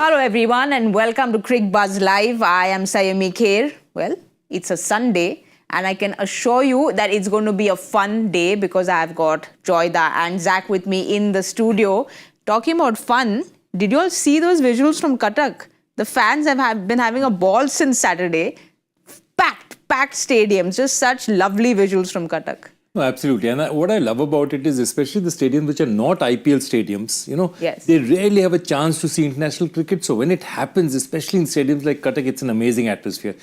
Hello everyone and welcome to Cricbuzz Live. I am Saiyami Kher. Well, it's a Sunday and I can assure you that it's going to be a fun day because I've got Joyda and Zach with me in the studio. Talking about fun, did you all see those visuals from Cuttack? The fans have been having a ball since Saturday. Packed stadiums, just such lovely visuals from Cuttack. No, absolutely. And what I love about it is especially the stadiums which are not IPL stadiums, Yes. They rarely have a chance to see international cricket. So when it happens, especially in stadiums like Cuttack, it's an amazing atmosphere.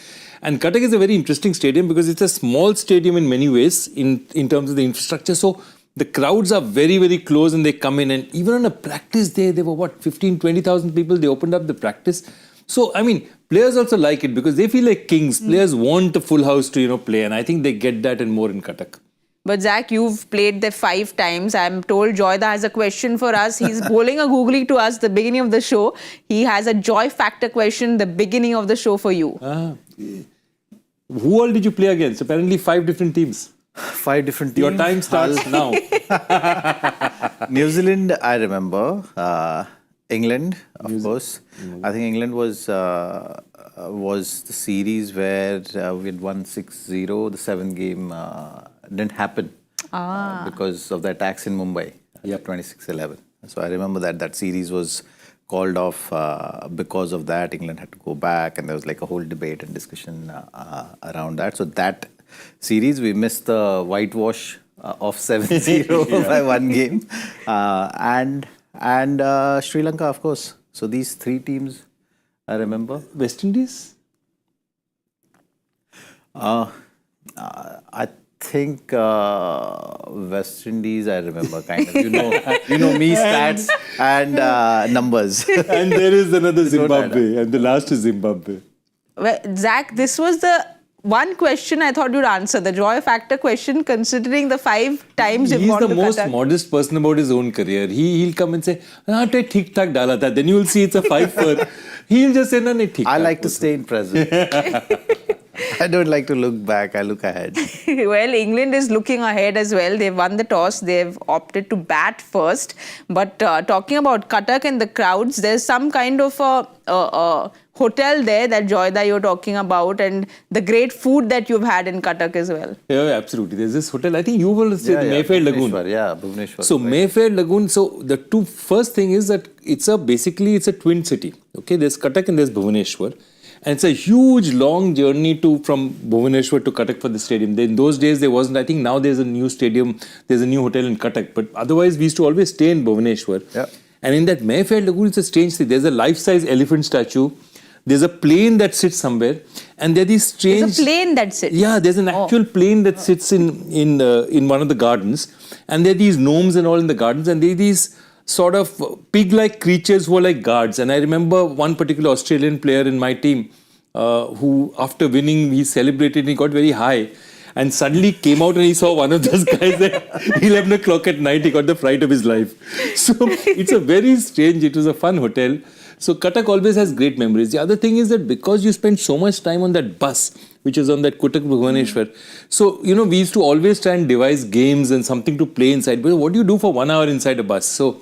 And Cuttack is a very interesting stadium because it's a small stadium in many ways in terms of the infrastructure. So the crowds are very, very close and they come in. And even on a practice day, there were 20,000 people. They opened up the practice. So, I mean, players also like it because they feel like kings. Players want a full house to, play. And I think they get that and more in Cuttack. But Zach, you've played there 5 times. I'm told Joyda has a question for us. He's bowling a googly to us the beginning of the show. He has a joy factor question the beginning of the show for you. Who all did you play against? Apparently 5 different teams. 5 different teams. Your time starts now. New Zealand, I remember. England, of course. I think England was the series where we had won 6-0. The 7th game didn't happen because of the attacks in Mumbai. 26-11. So I remember that series was called off because of that. England had to go back and there was like a whole debate and discussion around that. So that series, we missed the whitewash of 7-0 by 1 game. And Sri Lanka, of course. So these 3 teams, I remember. West Indies? I think West Indies, I remember, kind of. You know me, stats and numbers. And there is another Zimbabwe, and the last is Zimbabwe. Well, Zach, this was the one question I thought you'd answer, the joy factor question, considering the 5 times you've gone to Qatar. He's the most modest person about his own career. He'll come and say, "Theek thak dala tha." Then you'll see it's a 5 for. He'll just say, "No, nahi theek." I like to stay in present. I don't like to look back. I look ahead. Well, England is looking ahead as well. They've won the toss. They've opted to bat first. But talking about Cuttack and the crowds, there's some kind of a hotel there that Joyda you're talking about, and the great food that you've had in Cuttack as well. Yeah, absolutely. There's this hotel. I think you will say the Mayfair Lagoon. Bhubaneswar. So Mayfair Lagoon. So the first thing is that basically it's a twin city. Okay, there's Cuttack and there's Bhubaneswar. And it's a huge, long journey from Bhubaneswar to Cuttack for the stadium. In those days, there wasn't. I think now there's a new stadium, there's a new hotel in Cuttack. But otherwise, we used to always stay in Bhubaneswar. Yeah. And in that Mayfair Lagoon, it's a strange thing. There's a life-size elephant statue. There's a plane that sits somewhere. And there are these strange... There's a plane that sits? Yeah, there's an actual plane that sits in one of the gardens. And there are these gnomes and all in the gardens. And there are these sort of pig-like creatures who are like guards. And I remember one particular Australian player in my team who, after winning, he celebrated and he got very high. And suddenly came out and he saw one of those guys at 11 o'clock at night. He got the fright of his life. So it's a very strange, it was a fun hotel. So Cuttack always has great memories. The other thing is that because you spend so much time on that bus, which is on that Cuttack Bhubaneswar, so, we used to always try and devise games and something to play inside. But what do you do for 1 hour inside a bus? So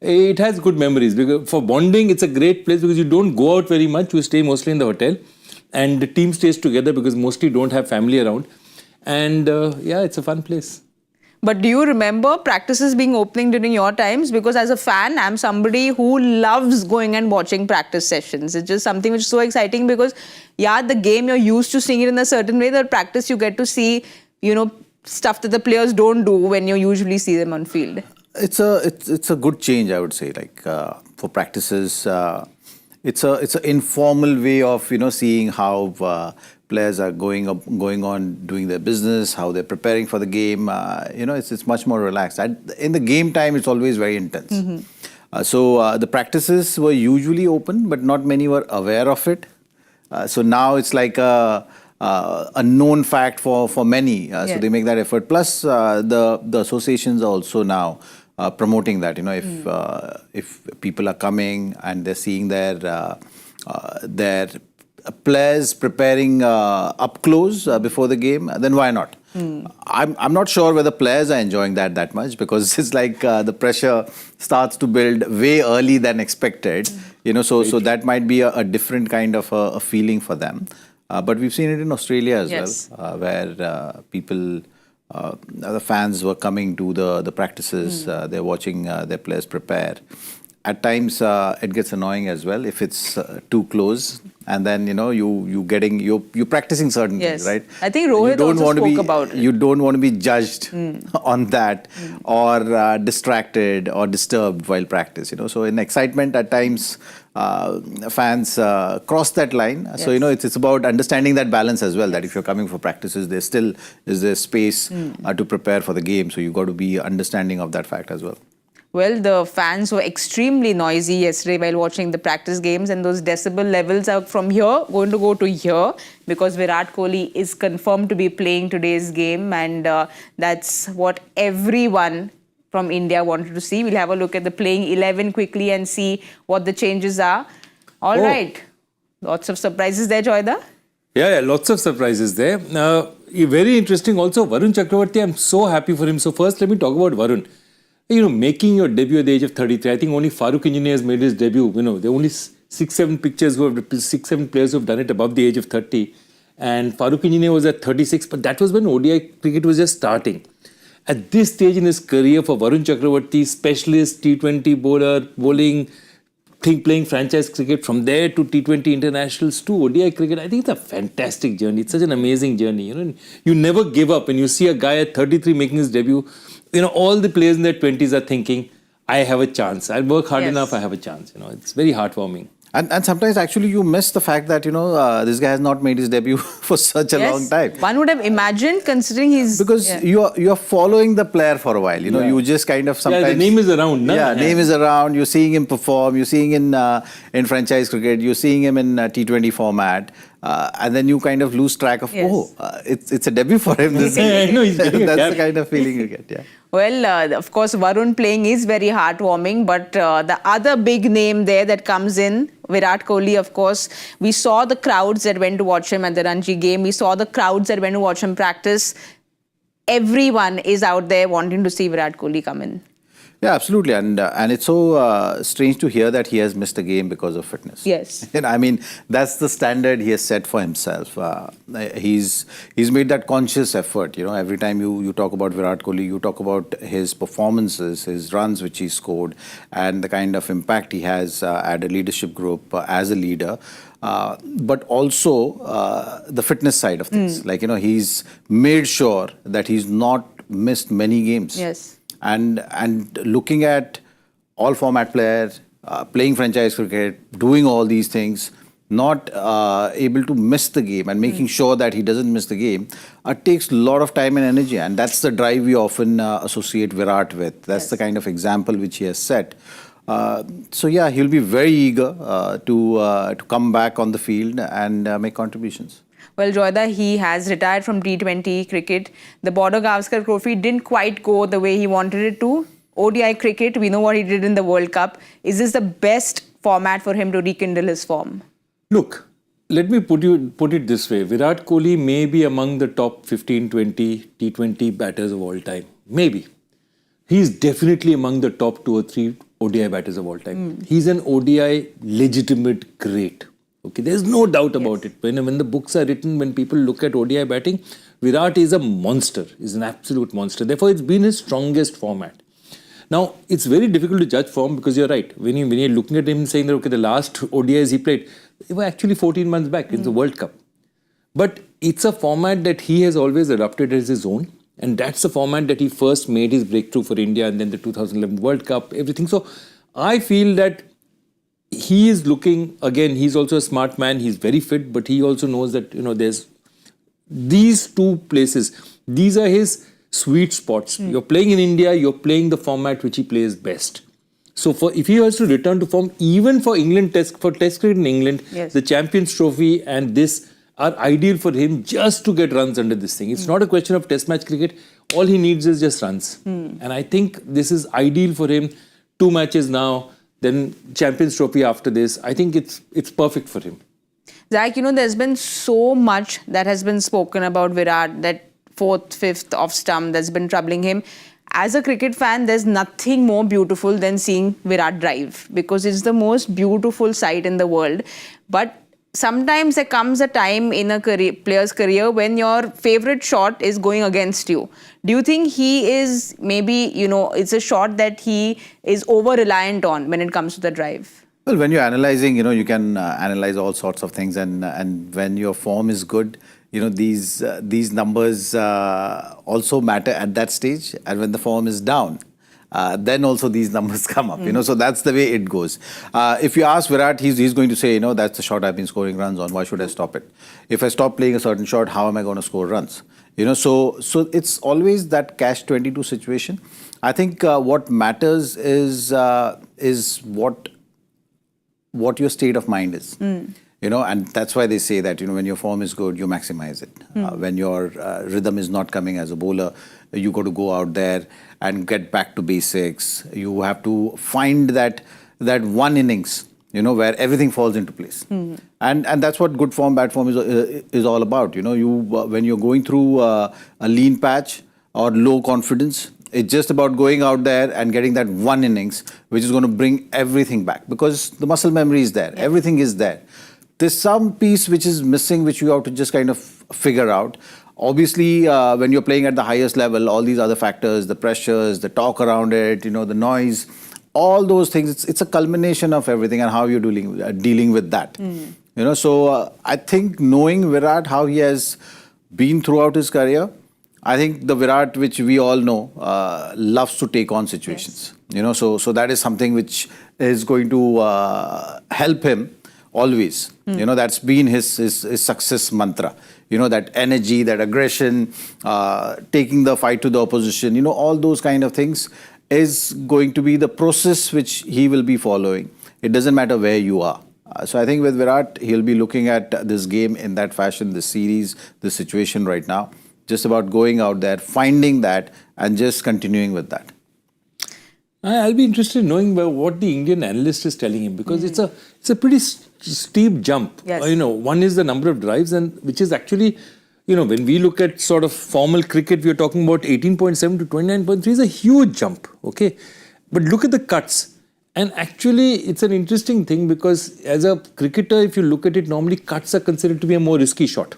it has good memories. Because for bonding, it's a great place because you don't go out very much. You stay mostly in the hotel. And the team stays together because mostly don't have family around. And it's a fun place. But do you remember practices being opening during your times? Because as a fan, I'm somebody who loves going and watching practice sessions. It's just something which is so exciting because, the game, you're used to seeing it in a certain way. That practice, you get to see, stuff that the players don't do when you usually see them on field. It's a good change, I would say. Like for practices, it's an informal way of seeing how players are going on doing their business, how they're preparing for the game. It's much more relaxed. In the game time, it's always very intense. So the practices were usually open, but not many were aware of it. So now it's like a known fact for many. So they make that effort. Plus, the associations are also now promoting that. If people are coming and they're seeing their players preparing up close before the game, then why not? I'm not sure whether players are enjoying that much because it's like the pressure starts to build way early than expected. So that might be a different kind of a feeling for them. But we've seen it in Australia as well, where people, the fans were coming to the practices, they're watching their players prepare. At times, it gets annoying as well if it's too close, and then you're practicing certain things, right? I think Rohit also spoke about it. You don't want to be judged on that, or distracted or disturbed while practice. So in excitement, at times, fans cross that line. So it's about understanding that balance as well. That if you're coming for practices, there still is there space to prepare for the game. So you've got to be understanding of that fact as well. Well, the fans were extremely noisy yesterday while watching the practice games, and those decibel levels are from here going to go to here, because Virat Kohli is confirmed to be playing today's game, and that's what everyone from India wanted to see. We'll have a look at the playing 11 quickly and see what the changes are. All right. Lots of surprises there, Joyda. Yeah, lots of surprises there. Very interesting also, Varun Chakravarti. I'm so happy for him. So first, let me talk about Varun. Making your debut at the age of 33, I think only Farooq Engineer has made his debut. There are only 6-7 players who have done it above the age of 30. And Farooq Engineer was at 36, but that was when ODI cricket was just starting. At this stage in his career, for Varun Chakravarti, specialist T20 bowler, bowling, playing franchise cricket, from there to T20 internationals to ODI cricket, I think it's a fantastic journey. It's such an amazing journey. You never give up. When you see a guy at 33 making his debut, all the players in their 20s are thinking, I have a chance. I'll work hard enough, I have a chance. It's very heartwarming. And sometimes actually you miss the fact that, this guy has not made his debut for such a long time. One would have imagined, considering he's... Because you're following the player for a while. You just kind of sometimes... Yeah, the name is around. Name is around. You're seeing him perform. You're seeing in franchise cricket. You're seeing him in T20 format. And then you kind of lose track of, it's a debut for him. That's the kind of feeling you get, Well, of course, Varun playing is very heartwarming, but the other big name there that comes in, Virat Kohli, of course, we saw the crowds that went to watch him at the Ranji game. We saw the crowds that went to watch him practice. Everyone is out there wanting to see Virat Kohli come in. Yeah, absolutely. And it's so strange to hear that he has missed a game because of fitness. Yes. I mean, that's the standard he has set for himself. He's made that conscious effort. Every time you talk about Virat Kohli, you talk about his performances, his runs which he scored, and the kind of impact he has at a leadership group as a leader. But also the fitness side of things. He's made sure that he's not missed many games. Yes. And looking at all format players, playing franchise cricket, doing all these things, not able to miss the game and making sure that he doesn't miss the game, takes a lot of time and energy. And that's the drive we often associate Virat with. That's the kind of example which he has set. So yeah, he'll be very eager to come back on the field and make contributions. Well, Joyda, he has retired from T20 cricket. The Border Gavaskar Trophy didn't quite go the way he wanted it to. ODI cricket, we know what he did in the World Cup. Is this the best format for him to rekindle his form? Look, let me put it this way. Virat Kohli may be among the top 15, 20 T20 batters of all time. Maybe. He's definitely among the top 2 or 3 ODI batters of all time. He's an ODI legitimate great. Okay, there's no doubt about it. When the books are written, when people look at ODI batting, Virat is a monster, is an absolute monster. Therefore, it's been his strongest format. Now, it's very difficult to judge form because you're right. When you're looking at him saying that, okay, the last ODIs he played, they were actually 14 months back in the World Cup. But it's a format that he has always adopted as his own. And that's the format that he first made his breakthrough for India, and then the 2011 World Cup, everything. So I feel that he is looking, again, he's also a smart man, he's very fit, but he also knows that, there's these two places, these are his sweet spots. You're playing in India, you're playing the format which he plays best. So if he has to return to form, even for England, Test cricket in England, the Champions Trophy and this are ideal for him just to get runs under this thing. It's not a question of Test match cricket. All he needs is just runs. And I think this is ideal for him. 2 matches now, then Champions Trophy after this. I think it's perfect for him. Zach, there's been so much that has been spoken about Virat, that 4th, 5th off stump that's been troubling him. as a cricket fan, there's nothing more beautiful than seeing Virat drive because it's the most beautiful sight in the world. But sometimes there comes a time in a player's career when your favorite shot is going against you. Do you think he is maybe, it's a shot that he is over-reliant on when it comes to the drive? Well, when you're analyzing, you can analyze all sorts of things, and when your form is good, these numbers also matter at that stage, and when the form is down, then also these numbers come up. So that's the way it goes. If you ask Virat, he's going to say, that's the shot I've been scoring runs on. Why should I stop it? If I stop playing a certain shot, how am I going to score runs? So it's always that catch-22 situation. I think what matters is what your state of mind is. And that's why they say that, when your form is good, you maximize it. When your rhythm is not coming as a bowler, you got to go out there and get back to basics. You have to find that one innings, where everything falls into place. And that's what good form, bad form is all about. When you're going through a lean patch or low confidence, it's just about going out there and getting that one innings, which is going to bring everything back because the muscle memory is there. Everything is there. There's some piece which is missing, which you have to just kind of figure out. Obviously, when you're playing at the highest level, all these other factors, the pressures, the talk around it, the noise, all those things, it's a culmination of everything and how you're dealing with that. So I think knowing Virat, how he has been throughout his career, I think the Virat which we all know loves to take on situations. So that is something which is going to help him always. That's been his success mantra. That energy, that aggression, taking the fight to the opposition, all those kind of things is going to be the process which he will be following. It doesn't matter where you are. So I think with Virat, he'll be looking at this game in that fashion, this series, this situation right now. Just about going out there, finding that and just continuing with that. I'll be interested in knowing what the Indian analyst is telling him because it's a pretty steep jump. Yes. One is the number of drives, and which is actually, when we look at sort of formal cricket, we are talking about 18.7 to 29.3 is a huge jump. Okay, but look at the cuts, and actually it's an interesting thing because as a cricketer, if you look at it, normally cuts are considered to be a more risky shot.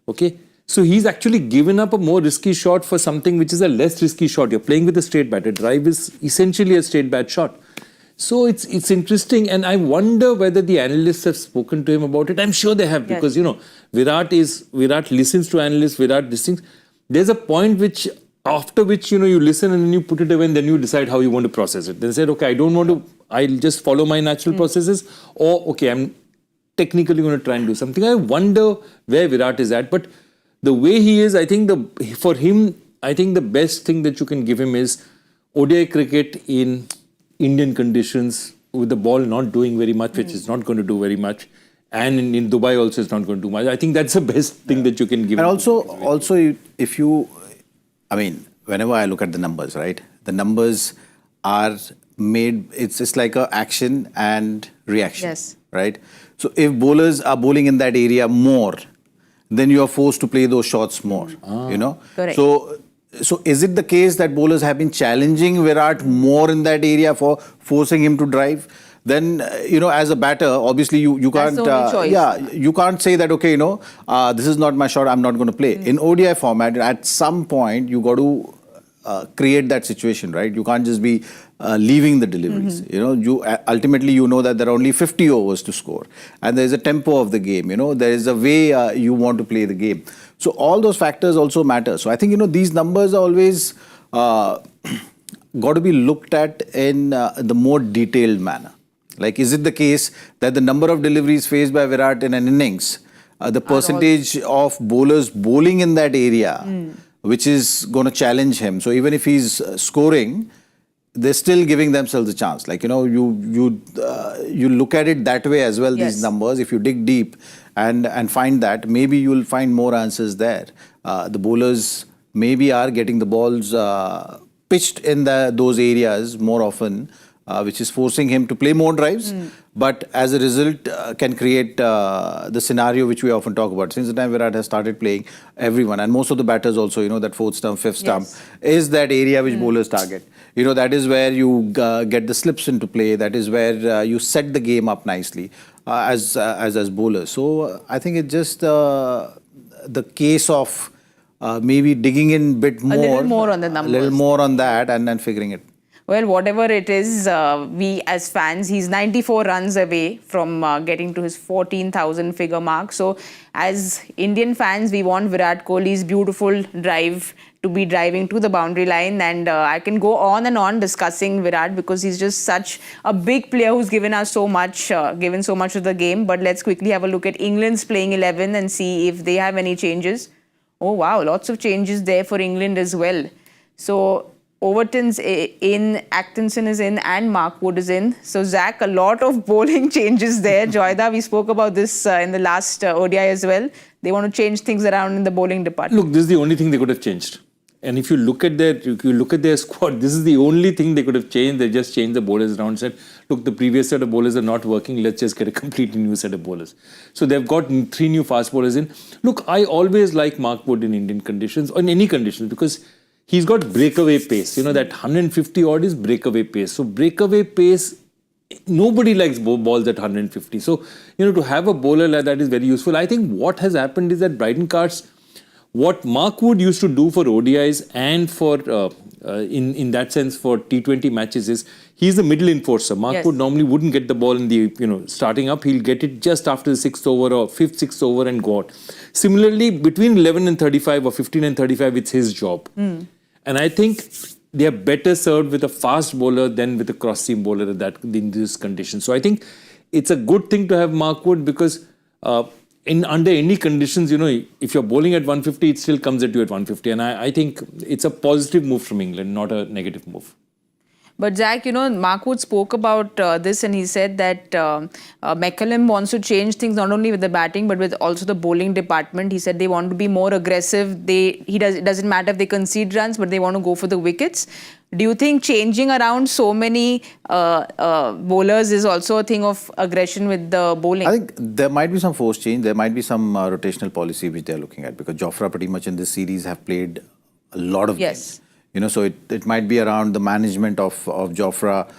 Okay. So he's actually given up a more risky shot for something which is a less risky shot. You're playing with a straight bat. A drive is essentially a straight bat shot. So it's interesting, and I wonder whether the analysts have spoken to him about it. I'm sure they have because Virat listens to analysts. Virat listens. There's a point after which you listen and then you put it away and then you decide how you want to process it. Then said, okay, I don't want to. I'll just follow my natural processes, or okay, I'm technically going to try and do something. I wonder where Virat is at, but the way he is, I think for him, I think the best thing that you can give him is ODI cricket in Indian conditions with the ball not doing very much, which is not going to do very much. And in Dubai also it's not going to do much. I think that's the best thing that you can give him. And also if you, whenever I look at the numbers, right? The numbers are made, it's like a action and reaction, right? So if bowlers are bowling in that area more, then you are forced to play those shots more, Correct. So is it the case that bowlers have been challenging Virat more in that area for forcing him to drive? Then, as a batter, obviously you can't, you can't say that, okay, this is not my shot, I'm not going to play. In ODI format, at some point, you got to create that situation, right? You can't just be leaving the deliveries. You ultimately that there are only 50 overs to score, and there is a tempo of the game. There is a way you want to play the game. So all those factors also matter. So I think these numbers are always got to be looked at in the more detailed manner. Like, is it the case that the number of deliveries faced by Virat in an innings, the percentage of bowlers bowling in that area, which is going to challenge him? So even if he's scoring, they're still giving themselves a chance. Like, you look at it that way as well, these numbers. If you dig deep and find that, maybe you'll find more answers there. The bowlers maybe are getting the balls pitched in those areas more often which is forcing him to play more drives. But as a result, can create the scenario which we often talk about. Since the time Virat has started playing, everyone, and most of the batters also, that fourth stump, fifth stump, is that area which bowlers target. That is where you get the slips into play. That is where you set the game up nicely as bowlers. So I think it's just the case of maybe digging in a bit more. A little more on the numbers. A little more on that and then figuring it. Well, whatever it is, we as fans, he's 94 runs away from getting to his 14,000 figure mark. So as Indian fans, we want Virat Kohli's beautiful drive to be driving to the boundary line. And I can go on and on discussing Virat because he's just such a big player who's given us so much, given so much of the game. But let's quickly have a look at England's playing 11 and see if they have any changes. Oh, wow, lots of changes there for England as well. So Overton's in, Atkinson is in, and Mark Wood is in. So, Zach, a lot of bowling changes there. Joyda, we spoke about this in the last ODI as well. They want to change things around in the bowling department. Look, this is the only thing they could have changed. And if you look at their squad, this is the only thing they could have changed. They just changed the bowlers around. Said, look, the previous set of bowlers are not working. Let's just get a completely new set of bowlers. So they've got 3 new fast bowlers in. Look, I always like Mark Wood in Indian conditions or in any conditions because he's got breakaway pace. That 150 odd is breakaway pace. So breakaway pace, nobody likes balls at 150. So, to have a bowler like that is very useful. I think what has happened is that Brighton Cards, what Mark Wood used to do for ODIs and for, in that sense, for T20 matches is, he's the middle enforcer. Mark Wood normally wouldn't get the ball in the, starting up. He'll get it just after the 6th over or 5th, 6th over and go out. Similarly, between 11 and 35 or 15 and 35, it's his job. And I think they are better served with a fast bowler than with a cross-seam bowler in this condition. So I think it's a good thing to have Mark Wood because under any conditions, if you're bowling at 150, it still comes at you at 150. And I think it's a positive move from England, not a negative move. But Zach, Mark Wood spoke about this and he said that McCullum wants to change things not only with the batting but with also the bowling department. He said they want to be more aggressive. It doesn't matter if they concede runs, but they want to go for the wickets. Do you think changing around so many bowlers is also a thing of aggression with the bowling? I think there might be some force change. There might be some rotational policy which they're looking at because Jofra pretty much in this series have played a lot of games. So it might be around the management of Jofra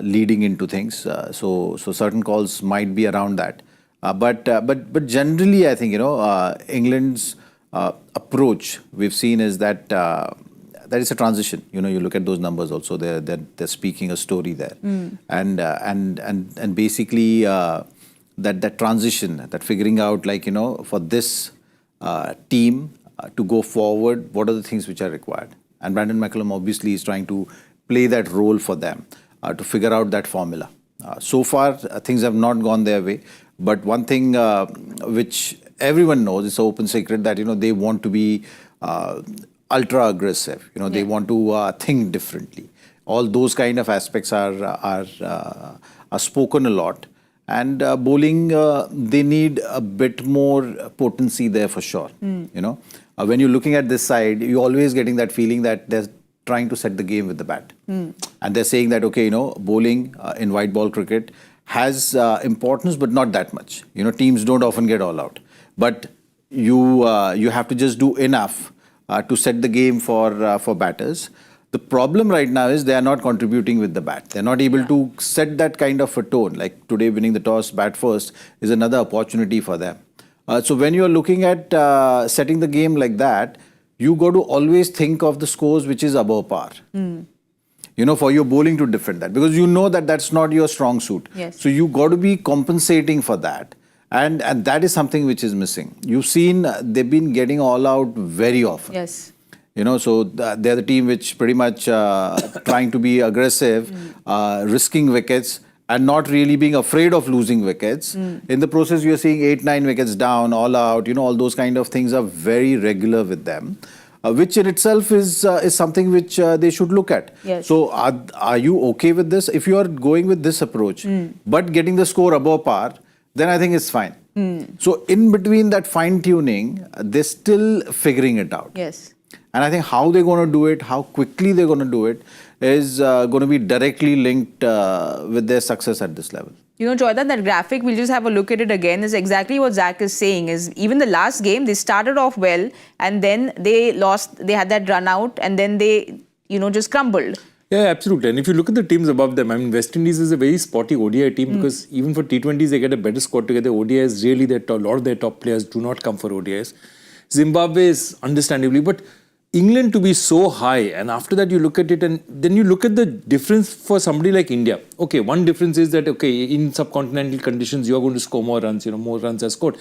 leading into things. So certain calls might be around that. But generally, I think England's approach we've seen is that that is a transition. You look at those numbers also. They're speaking a story there, and basically that transition, that figuring out for this team to go forward, what are the things which are required. And Brandon McCullum obviously is trying to play that role for them to figure out that formula. So far, things have not gone their way. But one thing which everyone knows, it's an open secret that they want to be ultra aggressive. They want to think differently. All those kind of aspects are spoken a lot. And bowling, they need a bit more potency there for sure. When you're looking at this side, you're always getting that feeling that they're trying to set the game with the bat. And they're saying that, okay, bowling in white ball cricket has importance, but not that much. Teams don't often get all out. But you have to just do enough to set the game for batters. The problem right now is they are not contributing with the bat. They're not able to set that kind of a tone. Like today, winning the toss, bat first, is another opportunity for them. So when you're looking at setting the game like that, you got to always think of the scores which is above par. For your bowling to defend that. Because that that's not your strong suit. So you got to be compensating for that. And that is something which is missing. You've seen they've been getting all out very often. So they're the team which pretty much trying to be aggressive, risking wickets and not really being afraid of losing wickets. In the process, you're seeing 8-9 wickets down, all out, all those kind of things are very regular with them, which in itself is something which they should look at. So are you okay with this? If you are going with this approach, but getting the score above par, then I think it's fine. So in between that fine tuning, they're still figuring it out. And I think how they're going to do it, how quickly they're going to do it, is going to be directly linked with their success at this level. You know, Joyda, that graphic, we'll just have a look at it again, is exactly what Zach is saying. Is even the last game, they started off well and then they lost, they had that run out and then they, you know, just crumbled. Yeah, absolutely. And if you look at the teams above them, I mean, West Indies is a very spotty ODI team because even for T20s, they get a better squad together. ODIs, really, a lot of their top players do not come for ODIs. Zimbabwe is understandably, but England to be so high, and after that you look at it and then you look at the difference for somebody like India. Okay, one difference is that, okay, in subcontinental conditions, you're going to score more runs, you know, more runs are scored.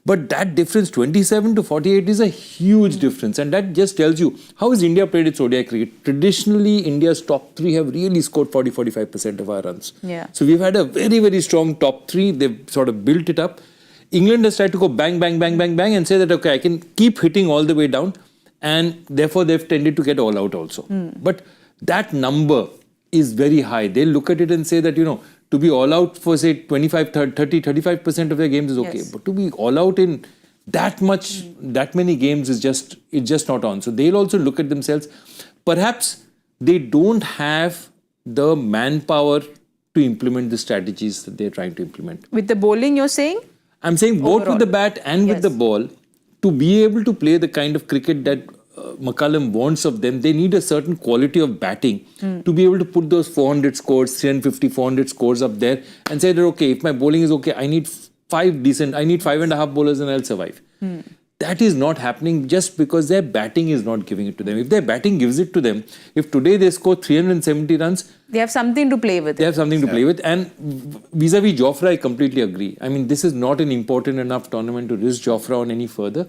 But that difference, 27 to 48, is a huge difference. And that just tells you how has India played its ODI cricket. Traditionally, India's top three have really scored 40-45% of our runs. Yeah. So we've had a very, very strong top three. They've sort of built it up. England has tried to go bang, bang, bang, bang, bang and say that, okay, I can keep hitting all the way down. And therefore, they've tended to get all out also. But that number is very high. They look at it and say that, you know, to be all out for, say, 25, 30, 35% of their games is okay. Yes. But to be all out in that much, that many games is just, it's just not on. So they'll also look at themselves. Perhaps they don't have the manpower to implement the strategies that they're trying to implement. With the bowling, you're saying? I'm saying both Overall. with the bat and with the Yes. ball, to be able to play the kind of cricket that McCullum wants of them, they need a certain quality of batting to be able to put those 400 scores, 350, 400 scores up there and say that, okay, if my bowling is okay, I need 5.5 bowlers and I'll survive. That is not happening just because their batting is not giving it to them. If their batting gives it to them, if today they score 370 runs, They have something to play with. they have something to play with. And vis-a-vis Jofra, I completely agree. I mean, this is not an important enough tournament to risk Jofra on any further.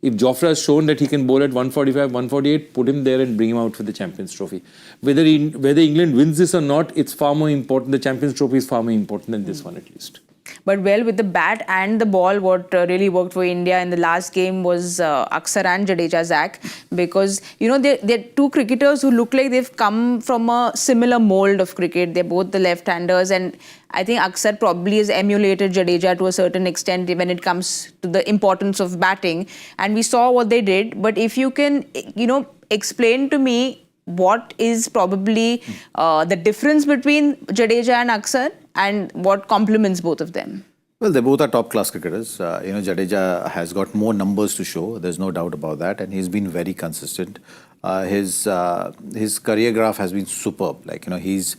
If Jofra has shown that he can bowl at 145, 148, put him there and bring him out for the Champions Trophy. Whether England wins this or not, it's far more important. The Champions Trophy is far more important than this one at least. But well, with the bat and the ball, what really worked for India in the last game was Akshar and Jadeja, Zach, because, you know, they're two cricketers who look like they've come from a similar mold of cricket. They're both the left-handers, and I think Akshar probably has emulated Jadeja to a certain extent when it comes to the importance of batting. And we saw what they did. But if you can, you know, explain to me what is probably the difference between Jadeja and Akshar and what complements both of them? Well, they both are top-class cricketers. You know, Jadeja has got more numbers to show. There's no doubt about that, and he's been very consistent. His career graph has been superb. Like, you know, he's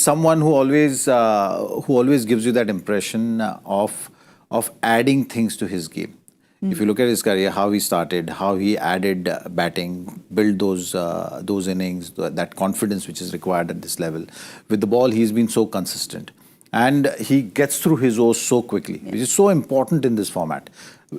someone who always gives you that impression of adding things to his game. If you look at his career, how he started, how he added batting, built those innings, that confidence which is required at this level. With the ball, he's been so consistent. And he gets through his overs so quickly, which is so important in this format.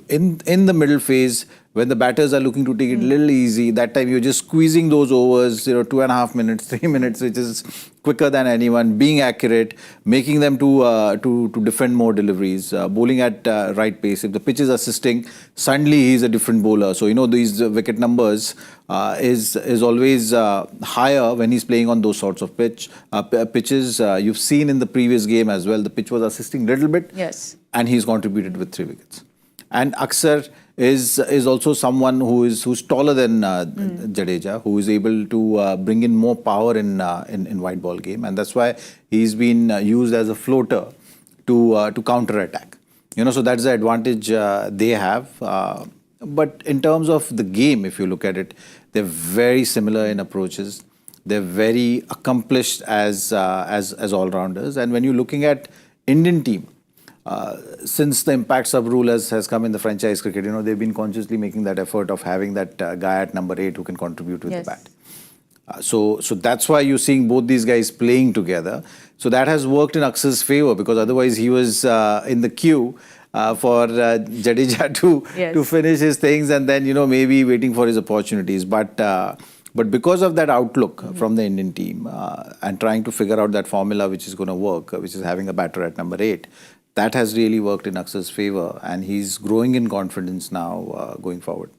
In the middle phase, when the batters are looking to take it a little easy, that time you're just squeezing those overs, you know, 2.5 minutes, 3 minutes, which is quicker than anyone, being accurate, making them to defend more deliveries, bowling at right pace. If the pitch is assisting, suddenly he's a different bowler. So, you know, these wicket numbers is always higher when he's playing on those sorts of pitches. You've seen in the previous game as well, the pitch was assisting a little bit. Yes. And he's contributed with 3 wickets. And Akshar is also someone who's taller than Jadeja, who is able to bring in more power in white ball game, and that's why he's been used as a floater to counter attack. You know, so that's the advantage they have. But in terms of the game, if you look at it, they're very similar in approaches. They're very accomplished as all-rounders. And when you're looking at Indian team, since the impact sub rule has come in the franchise cricket, you know, they've been consciously making that effort of having that guy at number 8 who can contribute with the bat. So that's why you're seeing both these guys playing together. So that has worked in Akshar's favor, because otherwise he was in the queue for Jadeja to finish his things and then, you know, maybe waiting for his opportunities. But because of that outlook from the Indian team and trying to figure out that formula which is going to work, which is having a batter at number 8, that has really worked in Akshar's favor, and he's growing in confidence now going forward.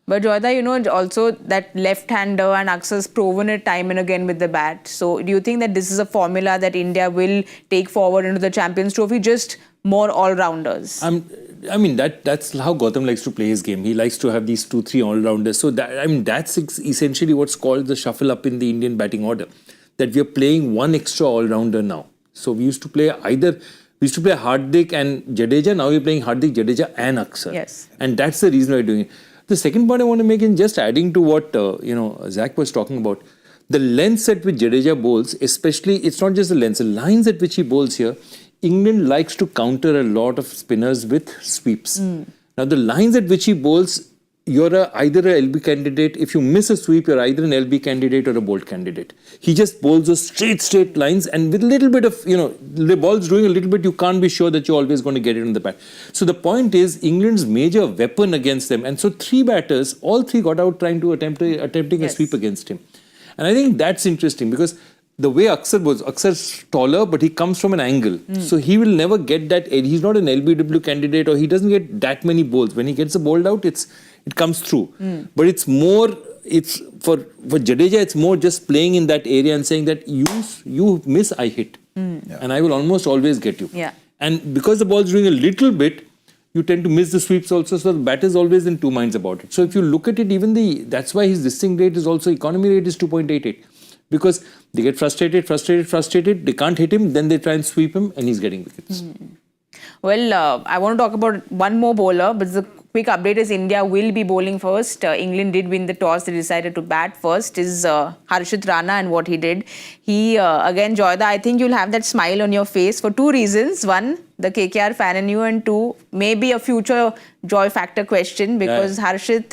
But Joyda, you know, also that left-hander, and Akshar's proven it time and again with the bat. So do you think that this is a formula that India will take forward into the Champions Trophy, just more all-rounders? I mean, that's how Gautam likes to play his game. He likes to have these 2-3 all-rounders. So that's essentially what's called the shuffle up in the Indian batting order. that we are playing one extra all-rounder now. So we used to play Hardik and Jadeja. Now we're playing Hardik, Jadeja and Akshar. Yes. And that's the reason we're doing it. The second point I want to make in just adding to what Zach was talking about, the lengths at which Jadeja bowls, especially, it's not just the lengths, the lines at which he bowls here, England likes to counter a lot of spinners with sweeps. Now the lines at which he bowls, you're either a LB candidate. If you miss a sweep, you're either an LB candidate or a bolt candidate. He just bowls those straight lines, and with a little bit of, the ball's doing a little bit, you can't be sure that you're always going to get it on the bat. So the point is, England's major weapon against them, and so three batters, all three got out trying to attempting a sweep against him. And I think that's interesting because the way Aksar's taller, but he comes from an angle. So he will never get that. He's not an LBW candidate, or he doesn't get that many bowls. When he gets a bowled out, it comes through. But it's more, for Jadeja, it's more just playing in that area and saying that you miss, I hit. And I will almost always get you. Yeah. And because the ball's doing a little bit, you tend to miss the sweeps also. So the batter's always in two minds about it. So if you look at it, that's why his distinct rate is also, economy rate is 2.88. Because they get frustrated, they can't hit him, then they try and sweep him, and he's getting wickets. Well, I want to talk about one more bowler, but the quick update is India will be bowling first. England did win the toss. They decided to bat first. Is Harshit Rana and what he did. He, again, Joyda, I think you'll have that smile on your face for two reasons. One, the KKR fan in you, and two, maybe a future joy factor question because Harshit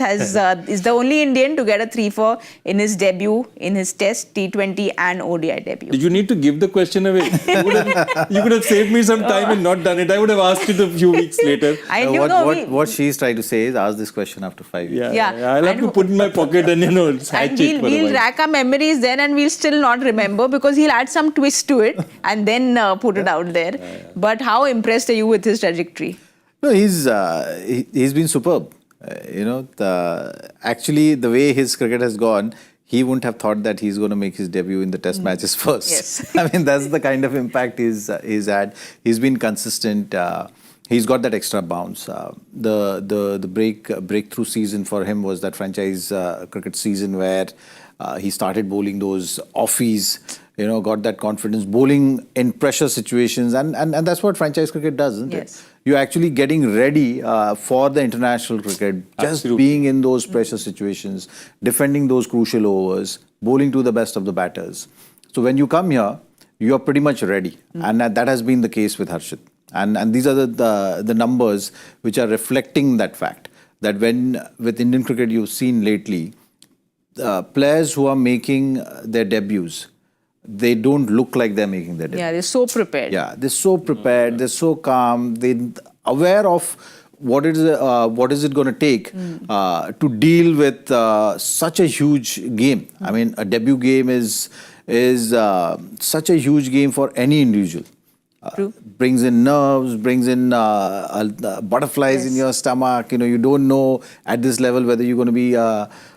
is the only Indian to get a 3-4 in his debut, in his Test, T20 and ODI debut. Did you need to give the question away? You could have saved me some time and not done it. I would have asked it a few weeks later. What she's trying to say is ask this question after 5 years. I'll have to put in my pocket and hatch it. We'll rack our memories then and we'll still not remember because he'll add some twist to it and then put it out there. But how impressed are you with his trajectory? No, he's been superb. Actually, the way his cricket has gone, he wouldn't have thought that he's going to make his debut in the Test matches first. Yes. I mean, that's the kind of impact he's had. He's been consistent. He's got that extra bounce. The breakthrough season for him was that franchise cricket season where he started bowling those offies. Got that confidence, bowling in pressure situations, and that's what franchise cricket does, isn't it? You're actually getting ready for the international cricket, just being in those pressure situations, defending those crucial overs, bowling to the best of the batters. So when you come here, you're pretty much ready, and that has been the case with Harshit. And these are the numbers which are reflecting that fact, that with Indian cricket you've seen lately, players who are making their debuts, they don't look like they're making their debut. Yeah, they're so prepared. Yeah, they're so prepared, they're so calm, they're aware of what is it going to take to deal with such a huge game. I mean, a debut game is such a huge game for any individual. Brings in nerves, brings in butterflies in your stomach. You don't know at this level whether you're going to be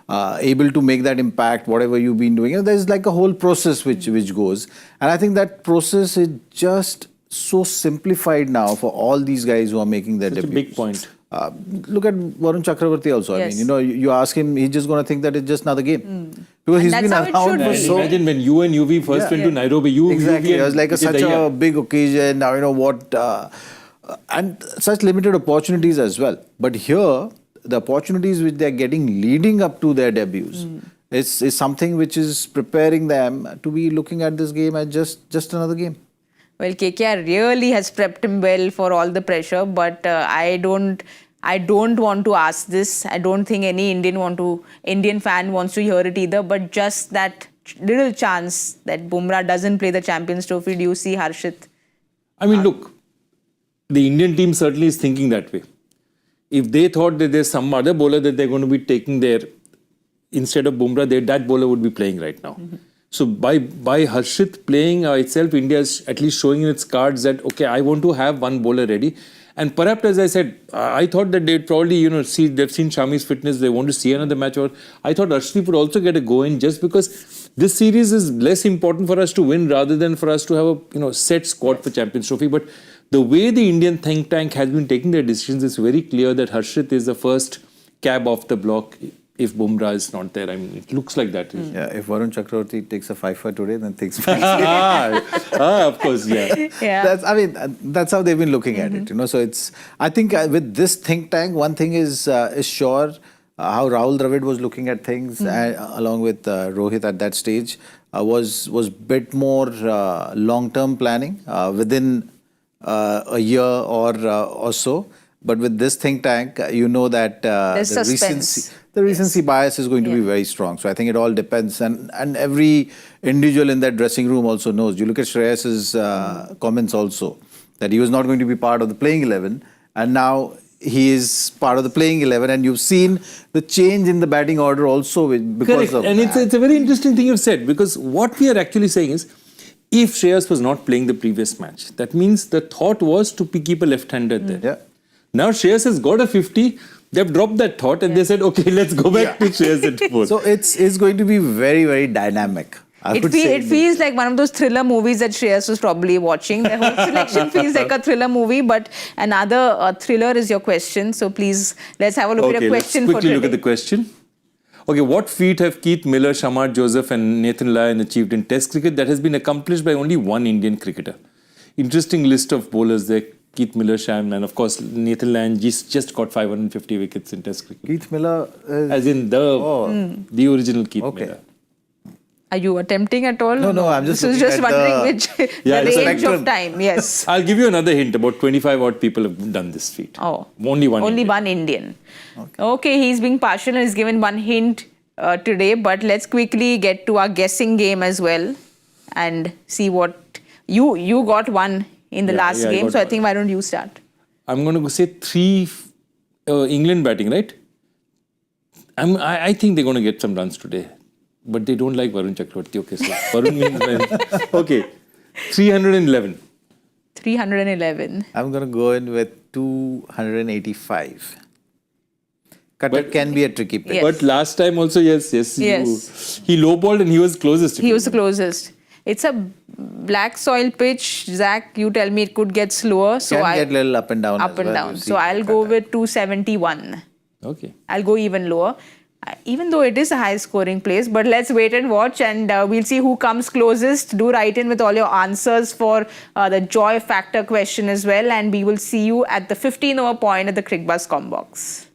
able to make that impact, whatever you've been doing. There's like a whole process which goes. And I think that process is just so simplified now for all these guys who are making their debuts. That's a big point. Look at Varun Chakravarti also. Yes. I mean, you ask him, he's just going to think that it's just another game. Because he's been around for so... Imagine when you and UV first went to Nairobi. Exactly. It was like such a big occasion. Now, and such limited opportunities as well. But here, the opportunities which they're getting leading up to their debuts is something which is preparing them to be looking at this game as just another game. Well, KKR really has prepped him well for all the pressure, but I don't want to ask this. I don't think any Indian fan wants to hear it either. But just that little chance that Bumrah doesn't play the Champions Trophy. Do you see Harshit? I mean, look, the Indian team certainly is thinking that way. If they thought that there's some other bowler that they're going to be taking there instead of Bumrah, that bowler would be playing right now. So by Harshit playing itself, India is at least showing in its cards that, okay, I want to have one bowler ready. And perhaps, as I said, I thought that they'd probably, they've seen Shami's fitness, they want to see another match. Or I thought Arshdeep would also get a go in just because this series is less important for us to win rather than for us to have a set squad for Champions Trophy. But the way the Indian think tank has been taking their decisions, it's very clear that Harshit is the first cab off the block if Bumrah is not there. I mean, it looks like that. Yeah, if Varun Chakravarti takes a 5 today, then things. Of course, yeah. Yeah. That's how they've been looking at it. So it's. I think with this think tank, one thing is sure. How Rahul Dravid was looking at things, along with Rohit at that stage, was bit more long-term planning within a year or so. But with this think tank, you know that the recency bias is going to be very strong. So I think it all depends, and every individual in that dressing room also knows. You look at Shreyas's comments also, that he was not going to be part of the playing 11, and now he is part of the playing 11, and you've seen the change in the batting order also because of and that. it's a very interesting thing you've said, because what we are actually saying is, if Shreyas was not playing the previous match, that means the thought was to keep a left-hander there. Yeah. Now Shreyas has got a 50, they've dropped that thought and they said, okay, let's go back to Shreyas at 4. So it's going to be very, very dynamic. It feels like one of those thriller movies that Shreyas was probably watching. The whole selection feels like a thriller movie, but another thriller is your question. So please, let's have a look at your question for today. Let's quickly look at the question. Okay, what feat have Keith Miller, Shamar Joseph and Nathan Lyon achieved in Test cricket that has been accomplished by only one Indian cricketer? Interesting list of bowlers there. Keith Miller, Sham, and of course Nathan Lyon just got 550 wickets in Test cricket. Keith Miller as in the original Keith Miller. Are you attempting at all? No, I'm just wondering which the range of time. Yes. I'll give you another hint. About 25 odd people have done this feat. Oh. Only one Indian. Okay, he's being partial and he's given one hint today, but let's quickly get to our guessing game as well and see what you got one in the last game. So I think why don't you start? I'm going to say 3 England batting, right? I think they're going to get some runs today. But they don't like Varun Chakravarti. Okay, so Varun means when. Okay, 311. 311. I'm going to go in with 285. Cuttack can be a tricky pick. Yes. But last time also, yes. He lowballed and he was closest. He was the closest. It's a black soil pitch. Zach, you tell me it could get slower. So Can get a little up and down. Up and down. So I'll go with 271. Okay. I'll go even lower. Even though it is a high scoring place, but let's wait and watch and we'll see who comes closest. Do write in with all your answers for the joy factor question as well, and we will see you at the 15 over point at the Cricbuzz com box.